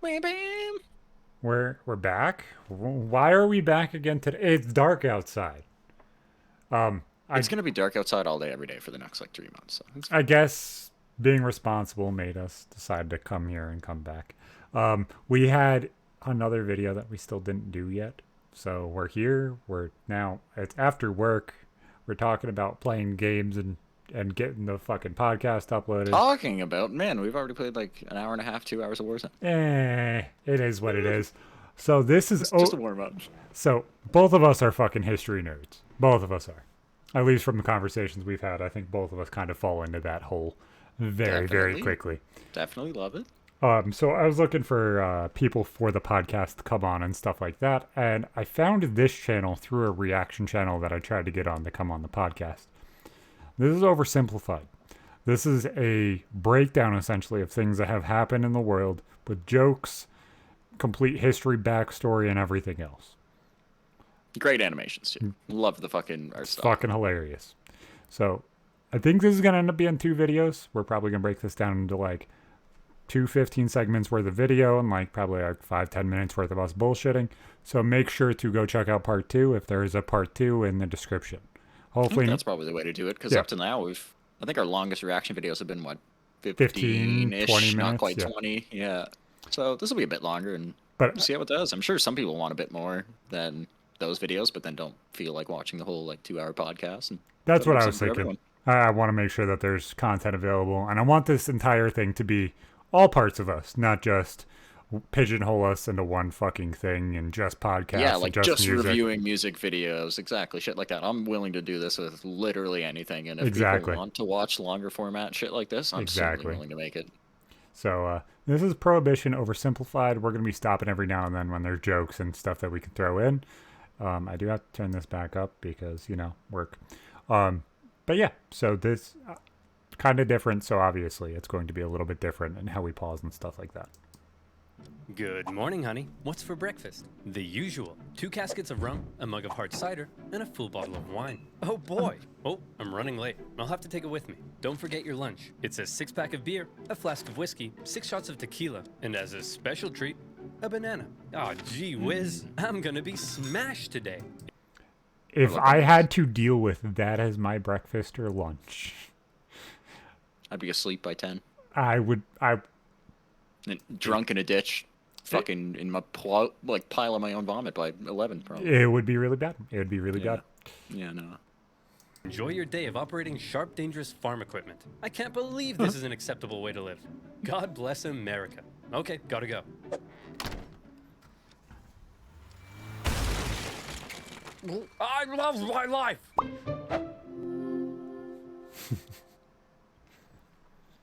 Bam, bam. We're back. Why are we back again today? It's dark outside. Um, I It's gonna be dark outside all day, every day for the next like 3 months. So it's I fine. guess being responsible made us decide to come here and come back. We had another video that we still didn't do yet, so we're here. We're now. It's after work. We're talking about playing games and getting the fucking podcast uploaded. Talking about, man, we've already played like an hour and a half, 2 hours of Warzone. It is what it is. So this is It's just a warm up. so both of us are fucking history nerds. Both of us are. At least from the conversations we've had, I think both of us kind of fall into that hole very, very Definitely, quickly. definitely love it. So I was looking for people for the podcast to come on and stuff like that, and I found this channel through a reaction channel that I tried to get on to come on the podcast. This is Oversimplified. This is a breakdown essentially of things that have happened in the world with jokes, complete history, backstory, and everything else. Great animations too. Love the fucking art It's style. fucking hilarious. So I think this is going to end up being 2 videos. We're probably going to break this down into like two 15 segments worth of video and like probably like 5-10 minutes worth of us bullshitting. So make sure to go check out part 2 if there is a part 2 in the description. I think Hopefully, that's probably the way to do it because yeah, up to now I think our longest reaction videos have been what, 15, 20 15-ish, not minutes. quite Yeah. 20. Yeah. So this will be a bit longer and But see how it does. I'm sure some people want a bit more than those videos, but then don't feel like watching the whole like 2 hour podcast. And that's so what there's I was something for thinking. everyone. I want to make sure that there's content available. And I want this entire thing to be all parts of us, not just pigeonhole us into one fucking thing and just Yeah, podcasts and like just just music. reviewing music videos, exactly, shit like that. I'm willing to do this with literally anything, and if people Exactly. want to watch longer format shit like this, I'm certainly Exactly. willing to make it. So this is Prohibition oversimplified. We're going to be stopping every now and then when there's jokes and stuff that we can throw in. I do have to turn this back up because, work. But yeah, so this kind of different. So obviously it's going to be a little bit different in how we pause and stuff like that. Good morning, honey. What's for breakfast? The usual. 2 caskets of rum, a mug of hard cider, and a full bottle of wine. Oh boy. Oh, I'm running late. I'll have to take it with me. Don't forget your lunch. It's a 6-pack of beer, a flask of whiskey, 6 shots of tequila, and as a special treat, a banana. Aw, gee whiz. I'm gonna be smashed today. If love I bananas. had to deal with that as my breakfast or lunch, I'd be asleep by 10, I would, and drunk in a ditch, fucking in my like pile of my own vomit by 11, probably. it would be really bad. It would be really Yeah, bad. yeah, no. Enjoy your day of operating sharp, dangerous farm equipment. I can't believe this is an acceptable way to live. God bless America. Okay, gotta go. I love my life!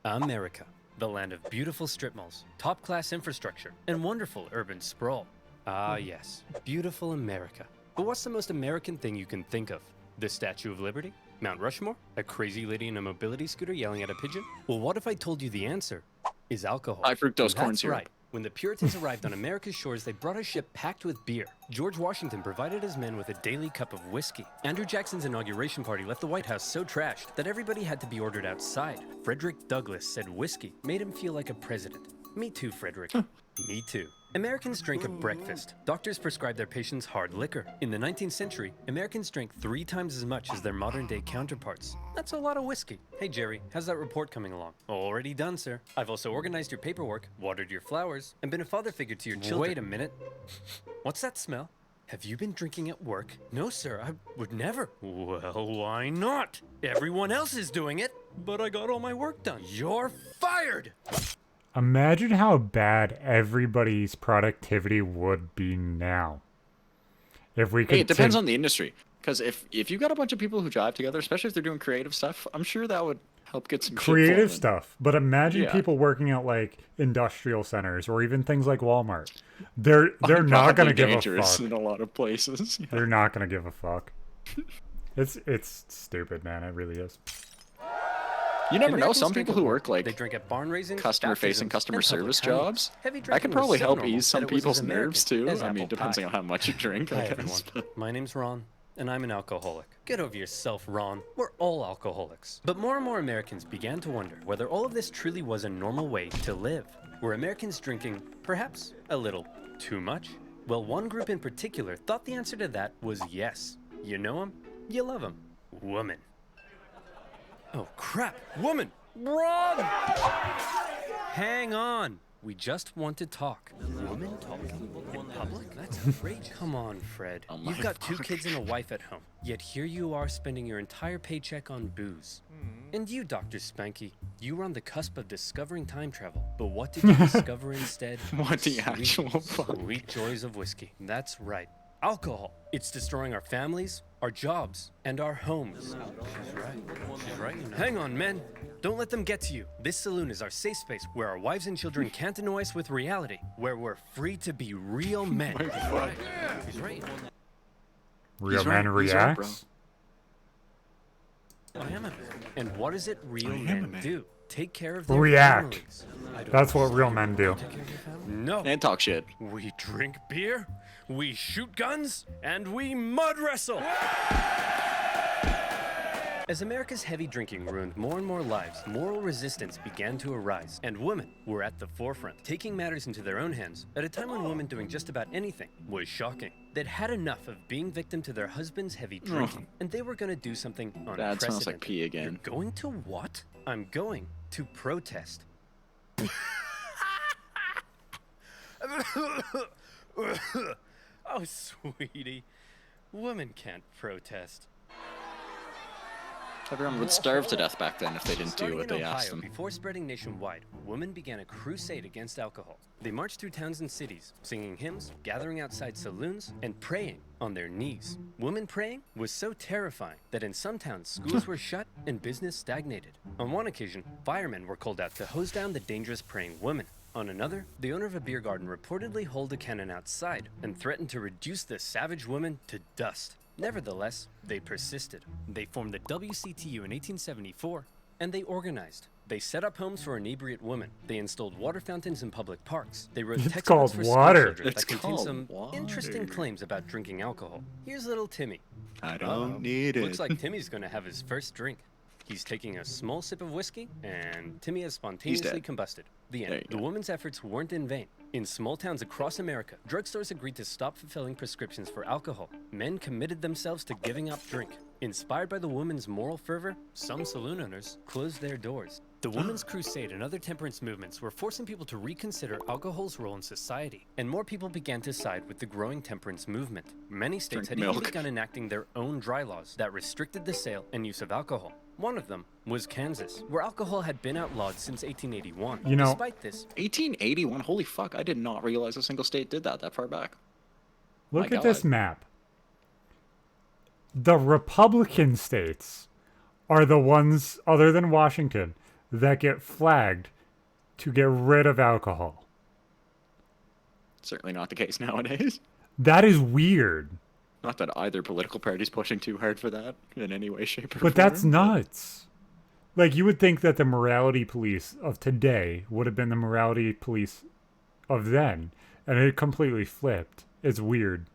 America, the land of beautiful strip malls, top-class infrastructure, and wonderful urban sprawl. Ah, yes, beautiful America. But what's the most American thing you can think of? The Statue of Liberty? Mount Rushmore? A crazy lady in a mobility scooter yelling at a pigeon? Well, what if I told you the answer is alcohol? High fructose And corn that's syrup. right. When the Puritans arrived on America's shores, they brought a ship packed with beer. George Washington provided his men with a daily cup of whiskey. Andrew Jackson's inauguration party left the White House so trashed that everybody had to be ordered outside. Frederick Douglass said whiskey made him feel like a president. Me too, Frederick. Me too. Americans drink at breakfast. Doctors prescribe their patients hard liquor. In the 19th century, Americans drank 3 times as much as their modern-day counterparts. That's a lot of whiskey. Hey, Jerry, how's that report coming along? Already done, sir. I've also organized your paperwork, watered your flowers, and been a father figure to your children. Wait a minute. What's that smell? Have you been drinking at work? No, sir, I would never. Well, why not? Everyone else is doing it, but I got all my work done. You're fired! Imagine how bad everybody's productivity would be now. If we could Hey, it depends on the industry. Because if you got a bunch of people who drive together, especially if they're doing creative stuff, I'm sure that would help get some shit creative flowing. stuff, but imagine Yeah. people working at like industrial centers or even things like Walmart. They're not Broadly gonna give a dangerous fuck. in a lot of places. Yeah. They're not gonna give a fuck. It's stupid, man. It really is. You never know. Americans Some drink people at who work. work They like drink at barn raisins, customer-facing, baptisms, customer and public service honeymoons. jobs, Heavy that drinking could was probably so help normal ease some that it was as people's nerves American too. as I mean, apple depending pie. on how much you drink, I Hi, guess. everyone. My name's Ron. and I'm an alcoholic. Get over yourself, Ron. We're all alcoholics. But more and more Americans began to wonder whether all of this truly was a normal way to live. Were Americans drinking, perhaps, a little too much? Well, one group in particular thought the answer to that was yes. You know them, you love them. Woman. Oh, crap. Woman! Run! Hang on. We just want to talk. Woman talking in public? That's outrageous. Come on, Fred. Oh my You've got 2 fuck. kids and a wife at home. Yet here you are spending your entire paycheck on booze. And you, Dr. Spanky, you were on the cusp of discovering time travel. But what did you discover instead? What the actual fuck? Sweet joys of whiskey. That's right. Alcohol. It's destroying our families, our jobs, and our homes. She's right. She's right. Hang on, men. Don't let them get to you. This saloon is our safe space where our wives and children can't annoy us with reality, where we're free to be real men. He's right. He's right. Real He's man right, he's right, bro. reacts. I am a man. And what does it real I am a men man. do? Take care of their React. families. I don't That's what real men do. take care of your family? No. And talk shit. We drink beer, we shoot guns, and we mud wrestle! As America's heavy drinking ruined more and more lives, moral resistance began to arise, and women were at the forefront, taking matters into their own hands at a time when women doing just about anything was shocking. They'd had enough of being victim to their husband's heavy drinking, and they were gonna do something unprecedented. That smells like pee again. You're going to what? I'm going to protest. Oh, sweetie. Women can't protest. Everyone would starve to death back then if they didn't do Starting what in they asked Ohio, them. before spreading nationwide, women began a crusade against alcohol. They marched through towns and cities, singing hymns, gathering outside saloons, and praying on their knees. Women praying was so terrifying that in some towns, schools were shut and business stagnated. On one occasion, firemen were called out to hose down the dangerous praying women. On another, the owner of a beer garden reportedly held a cannon outside and threatened to reduce the savage women to dust. Nevertheless, they persisted. They formed the WCTU in 1874, and they organized. They set up homes for inebriate women. They installed water fountains in public parks. They wrote It's textbooks called for water. schoolchildren It's that contained called some water. interesting claims about drinking alcohol. Here's little Timmy. I don't need it. Looks like Timmy's gonna have his first drink. He's taking a small sip of whiskey, and Timmy has spontaneously dead. combusted. The There end. you The go. woman's efforts weren't in vain. In small towns across America, drugstores agreed to stop fulfilling prescriptions for alcohol. Men committed themselves to giving up drink. Inspired by the woman's moral fervor, some saloon owners closed their doors. The Women's Crusade and other temperance movements were forcing people to reconsider alcohol's role in society, and more people began to side with the growing temperance movement. Many states Drink had even milk. begun enacting their own dry laws that restricted the sale and use of alcohol. One of them was Kansas, where alcohol had been outlawed since 1881. You know- Despite this, 1881. Holy fuck! I did not realize a single state did that far back. Look My at this God. map. The Republican states are the ones, other than Washington, that get flagged to get rid of alcohol. Certainly not the case nowadays. That is weird. Not that either political party's pushing too hard for that in any way, shape, or But that's form. nuts. Like, you would think that the morality police of today would have been the morality police of then, and it completely flipped. It's weird.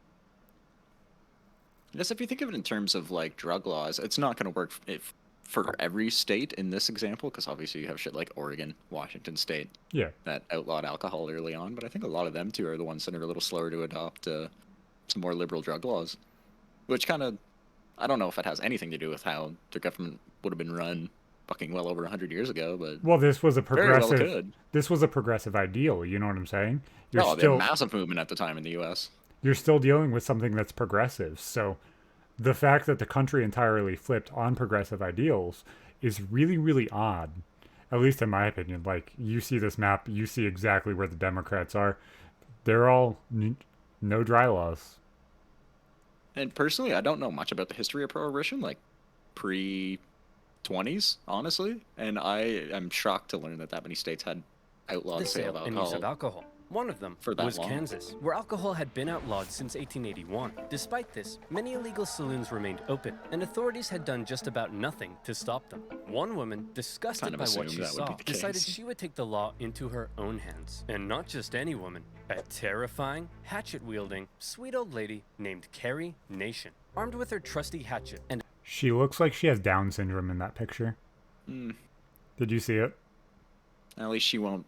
Yes, if you think of it in terms of like drug laws, it's not going to work for every state in this example, because obviously you have shit like Oregon, Washington State Yeah. that outlawed alcohol early on. But I think a lot of them too are the ones that are a little slower to adopt some more liberal drug laws, which kind of, I don't know if it has anything to do with how the government would have been run fucking well over 100 years ago, but Well, this was a very well progressive. could. This was a progressive ideal. You know what I'm saying? You're Oh, they had still a massive movement at the time in the U.S. you're still dealing with something that's progressive. So, the fact that the country entirely flipped on progressive ideals is really, really odd. At least in my opinion. Like, you see this map, you see exactly where the Democrats are. They're all no dry laws. And personally, I don't know much about the history of Prohibition, like pre-20s, honestly. And I am shocked to learn that many states had outlawed the the sale sale of and use of alcohol. alcohol. One of them For that was long. Kansas, where alcohol had been outlawed since 1881. Despite this, many illegal saloons remained open, and authorities had done just about nothing to stop them. One woman, disgusted Kind of by what assumed she that would saw, be the decided case. she would take the law into her own hands. And not just any woman, a terrifying, hatchet-wielding, sweet old lady named Carrie Nation. armed with her trusty hatchet and She looks like she has Down syndrome in that picture. Hmm. Did you see it? At least she won't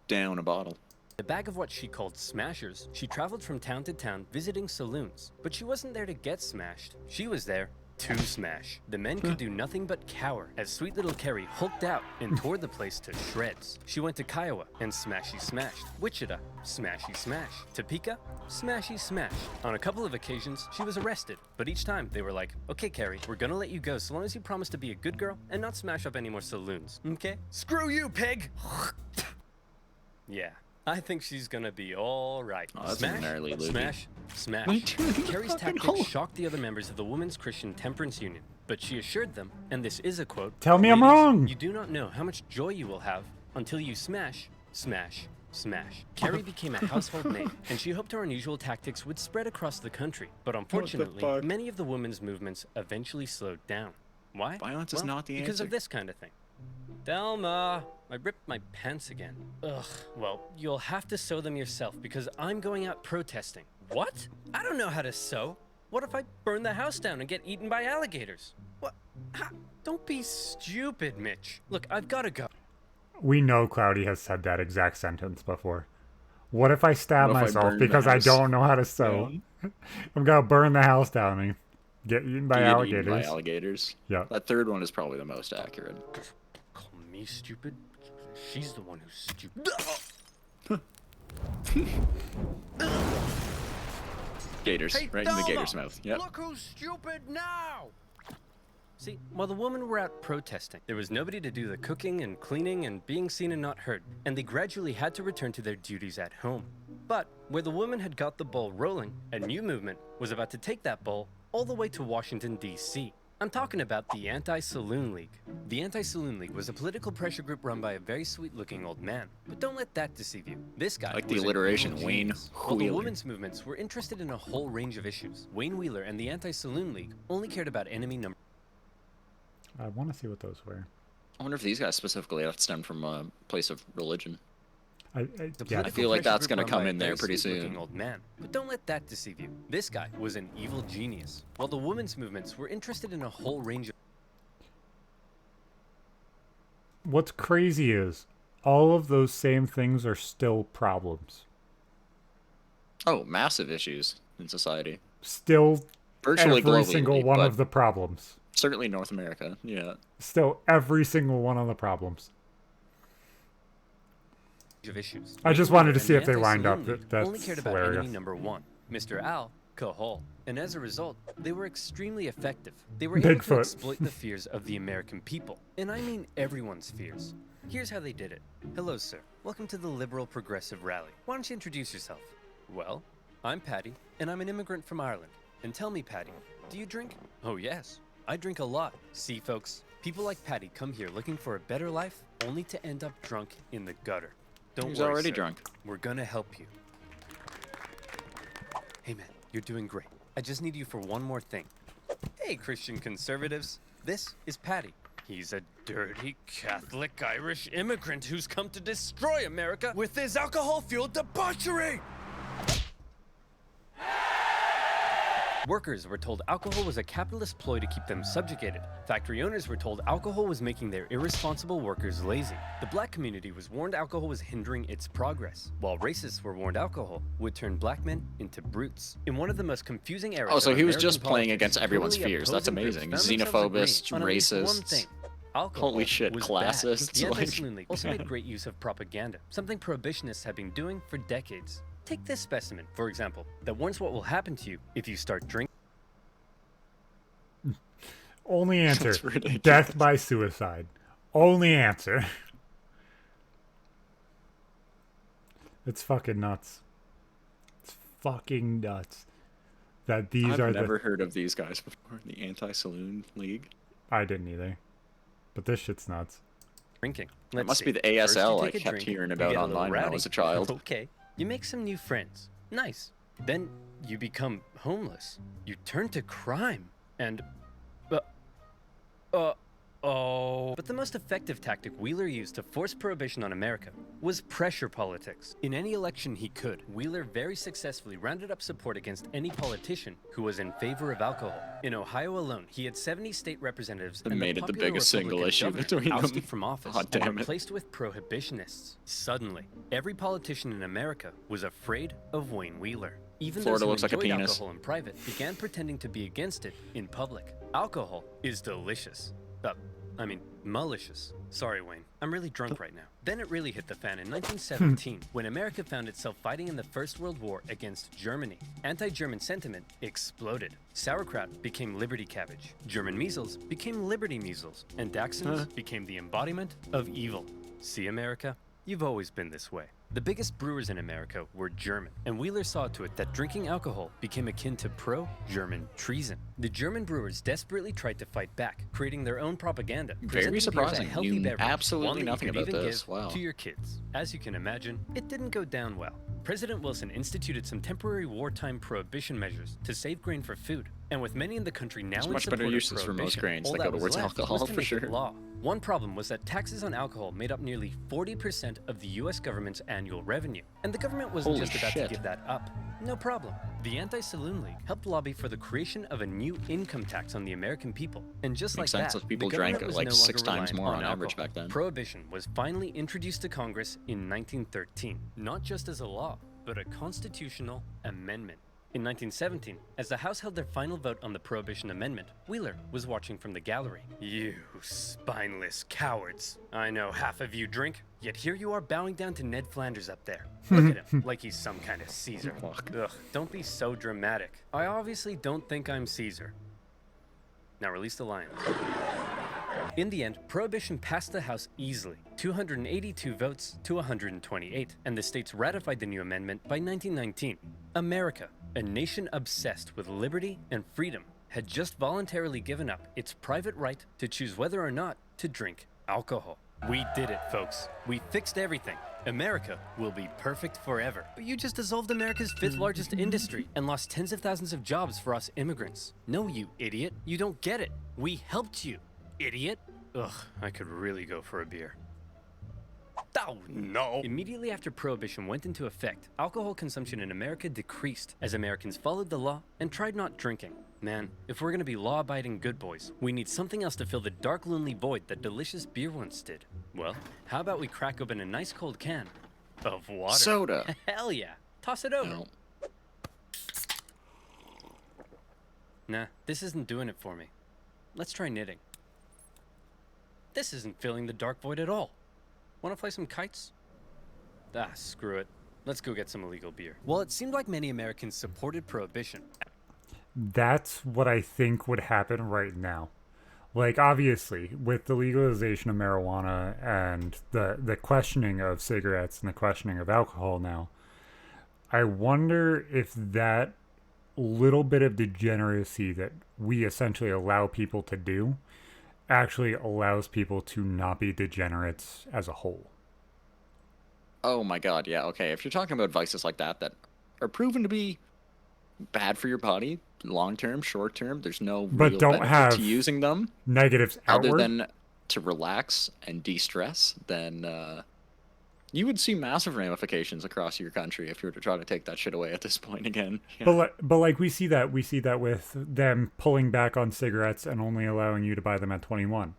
down a bottle. a bag of what she called smashers. She traveled from town to town visiting saloons, but she wasn't there to get smashed. She was there to smash. The men could do nothing but cower as sweet little Carrie hulked out and tore the place to shreds. She went to Kiowa and smashy smashed. Wichita, smashy smash. Topeka, smashy smash. On a couple of occasions, she was arrested, but each time they were like, okay, Carrie, we're gonna let you go so long as you promise to be a good girl and not smash up any more saloons, okay? Screw you, pig! Yeah. I think she's gonna be all right. Oh, that's Smash, gnarly, Luby. smash, smash. Wait, Carrie's fucking tactics hole. shocked the other members of the Women's Christian Temperance Union, but she assured them, and this is a quote, Tell me I'm "Ladies, wrong." You do not know how much joy you will have until you smash, smash, smash." Carrie became a household name, and she hoped her unusual tactics would spread across the country. But unfortunately, fuck? many of the women's movements eventually slowed down. Why? Violence is Well, not the because answer. of this kind of thing. Thelma, I ripped my pants again. Ugh, well, you'll have to sew them yourself because I'm going out protesting. What? I don't know how to sew. What if I burn the house down and get eaten by alligators? What? Don't be stupid, Mitch. Look, I've got to go. We know Cloudy has said that exact sentence before. What if I stab What if I myself burn the because I house don't know how to sew? I'm gonna burn the house down and get eaten by You get alligators. eaten by alligators. Yeah. That third one is probably the most accurate. Call me stupid? She's the one who's stupid. Gators, Hey, right in the Thelma, gator's mouth. Yep. Look who's stupid now! See, while the women were out protesting, there was nobody to do the cooking and cleaning and being seen and not heard, and they gradually had to return to their duties at home. But where the women had got the ball rolling, a new movement was about to take that ball all the way to Washington, D.C. I'm talking about the Anti-Saloon League. The Anti-Saloon League was a political pressure group run by a very sweet-looking old man. But don't let that deceive you. This guy Like the was an alliteration, evil Wayne genius. While the Wheeler. women's movements were interested in a whole range of issues, Wayne Wheeler and the Anti-Saloon League only cared about enemy number. I want to see what those were. I wonder if these guys specifically that stem from a place of religion. The I political feel like pressure that's group gonna run come by a in there very pretty sweet-looking soon. Old man. But don't let that deceive you. This guy was an evil genius. While the women's movements were interested in a whole range of What's crazy is all of those same things are still problems. Oh, massive issues in society. Still Virtually every globally, single one but of the problems. certainly North America. Yeah. Still every single one of the problems. issues. I just Wayne wanted to Wheeler see and if they the lined up. Anti-Saloon League That's only cared about hilarious. enemy number one, Mr. Alcohol. And as a result, they were extremely effective. They were able to Bigfoot. exploit the fears of the American people. And I mean everyone's fears. Here's how they did it. Hello, sir. Welcome to the Liberal Progressive Rally. Why don't you introduce yourself? Well, I'm Patty, and I'm an immigrant from Ireland. And tell me, Patty, do you drink? Oh, yes. I drink a lot. See, folks, people like Patty come here looking for a better life, only to end up drunk in the gutter. Don't He's worry, already sir. drunk. We're gonna help you. Hey, man, you're doing great. I just need you for one more thing. Hey, Christian conservatives. This is Patty. He's a dirty Catholic Irish immigrant who's come to destroy America with his alcohol-fueled debauchery! Workers were told alcohol was a capitalist ploy to keep them subjugated. Factory owners were told alcohol was making their irresponsible workers lazy. The black community was warned alcohol was hindering its progress, while racists were warned alcohol would turn black men into brutes. In one of the most confusing eras Oh, so of he was American just playing politics, against everyone's criminally fears. That's opposing groups amazing. found themselves Xenophobist, agreeing on at least one racist. thing. Alcohol Holy shit, was classists, bad. The like- Anti-Saloon League also made great use of propaganda, something prohibitionists have been doing for decades. Take this specimen, for example, that warns what will happen to you if you start drinking. Only answer. That's ridiculous. Death by suicide. Only answer. It's fucking nuts. It's fucking nuts. That these I've are never heard of these guys before. The Anti-Saloon League. I didn't either. But this shit's nuts. Drinking. That Let's must be see. the First, you ASL I take a kept drink, hearing you about get a little online when I rowdy. was a child. Okay. You make some new friends. Nice. Then you become homeless. You turn to crime. And Uh-oh. But the most effective tactic Wheeler used to force prohibition on America was pressure politics. In any election he could, Wheeler very successfully rounded up support against any politician who was in favor of alcohol. In Ohio alone, he had 70 state representatives They and made the it the popular biggest single Republican issue governor between them. ousted from office God and damn it. replaced with prohibitionists. Suddenly, every politician in America was afraid of Wayne Wheeler. Even Florida those looks who like a enjoyed penis. alcohol in private began pretending to be against it in public. Alcohol is delicious. Malicious. Sorry, Wayne. I'm really drunk right now. Then it really hit the fan in 1917, when America found itself fighting in the First World War against Germany. Anti-German sentiment exploded. Sauerkraut became Liberty cabbage. German measles became Liberty measles. And Dachshunds became the embodiment of evil. See, America? You've always been this way. The biggest brewers in America were German, and Wheeler saw to it that drinking alcohol became akin to pro-German treason. The German brewers desperately tried to fight back, creating their own propaganda. Very presenting beer as a surprising. healthy Knew beverage, absolutely one that you nothing could about even this. give Wow. to your kids. As you can imagine, it didn't go down well. President Wilson instituted some temporary wartime prohibition measures to save grain for food. And with many in the country now There's in much support better of uses for most prohibition, grains all that that go was towards left alcohol, was to for make it sure. law. One problem was that taxes on alcohol made up nearly 40% of the US government's annual revenue, and the government wasn't Holy just about shit. to give that up. No problem. The Anti-Saloon League helped lobby for the creation of a new income tax on the American people. And just Makes like sense, that, those people the drank government was like no 6 longer times reliant more on average alcohol. back then. Prohibition was finally introduced to Congress in 1913, not just as a law, but a constitutional amendment. In 1917, as the House held their final vote on the Prohibition Amendment, Wheeler was watching from the gallery. You spineless cowards. I know half of you drink, yet here you are bowing down to Ned Flanders up there. Look at him, like he's some kind of Caesar. Fuck. Ugh, don't be so dramatic. I obviously don't think I'm Caesar. Now release the lions. In the end, Prohibition passed the House easily, 282 votes to 128, and the states ratified the new amendment by 1919. America, a nation obsessed with liberty and freedom, had just voluntarily given up its private right to choose whether or not to drink alcohol. We did it, folks. We fixed everything. America will be perfect forever. But you just dissolved America's 5th largest industry and lost tens of thousands of jobs for us immigrants. No, you idiot. You don't get it. We helped you, idiot. Ugh, I could really go for a beer. Oh, no. Immediately after Prohibition went into effect, alcohol consumption in America decreased as Americans followed the law and tried not drinking. Man, if we're gonna be law-abiding good boys, we need something else to fill the dark, lonely void that delicious beer once did. Well, how about we crack open a nice cold can of water? Soda. Hell yeah. Toss it over. No. Nah, this isn't doing it for me. Let's try knitting. This isn't filling the dark void at all. Want to play some kites? Ah, screw it. Let's go get some illegal beer. Well, it seemed like many Americans supported Prohibition. That's what I think would happen right now. Like, obviously, with the legalization of marijuana and the questioning of cigarettes and the questioning of alcohol now, I wonder if that little bit of degeneracy that we essentially allow people to do actually allows people to not be degenerates as a whole. Oh my god, yeah, okay. If you're talking about vices like that are proven to be bad for your body, long term, short term, there's no But real don't benefit have to using them negatives other outward. than to relax and de-stress, then you would see massive ramifications across your country if you were to try to take that shit away at this point again. Yeah. But like we see that with them pulling back on cigarettes and only allowing you to buy them at 21.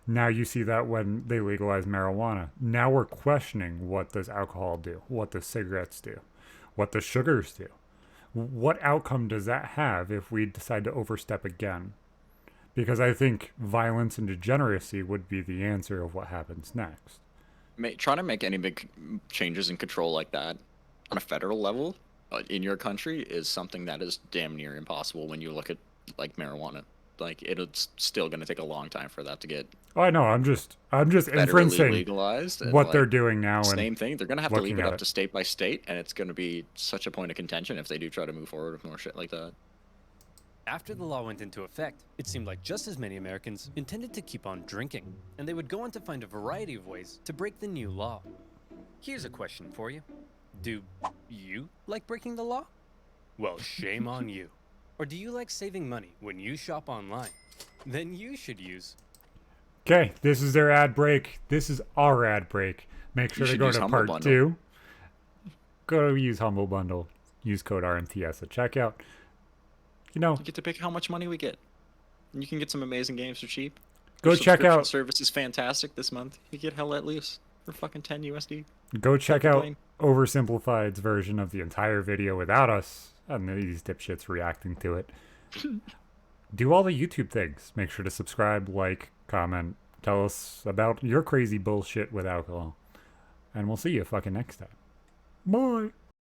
Now you see that when they legalize marijuana. Now we're questioning, what does alcohol do? What does cigarettes do? What does sugars do? What outcome does that have if we decide to overstep again? Because I think violence and degeneracy would be the answer of what happens next. Trying to make any big changes in control like that on a federal level in your country is something that is damn near impossible when you look at like marijuana. Like, it's still going to take a long time for that to get Oh, I know. I'm just federally inferencing legalized. And, what like, they're doing now. same And thing. They're going to have to leave looking it at up to state by state, and it's going to be such a point of contention if they do try to move forward with more shit like that. After the law went into effect, it seemed like just as many Americans intended to keep on drinking, and they would go on to find a variety of ways to break the new law. Here's a question for you. Do you like breaking the law? Well, shame on you. Or do you like saving money when you shop online? Then you should use Okay, this is their ad break. This is our ad break. Make sure to should go use to Humble part Bundle. 2. Go to use Humble Bundle. Use code RMTS at checkout. You know, You get to pick how much money we get. And you can get some amazing games for cheap. Go Your check subscription out- service is fantastic this month. You get Hell Let Loose for fucking 10 USD. go check Can't out complain. Oversimplified's version of the entire video without us and these dipshits reacting to it. Do all the YouTube things. Make sure to subscribe, like, comment, tell us about your crazy bullshit with alcohol. And we'll see you fucking next time. Bye.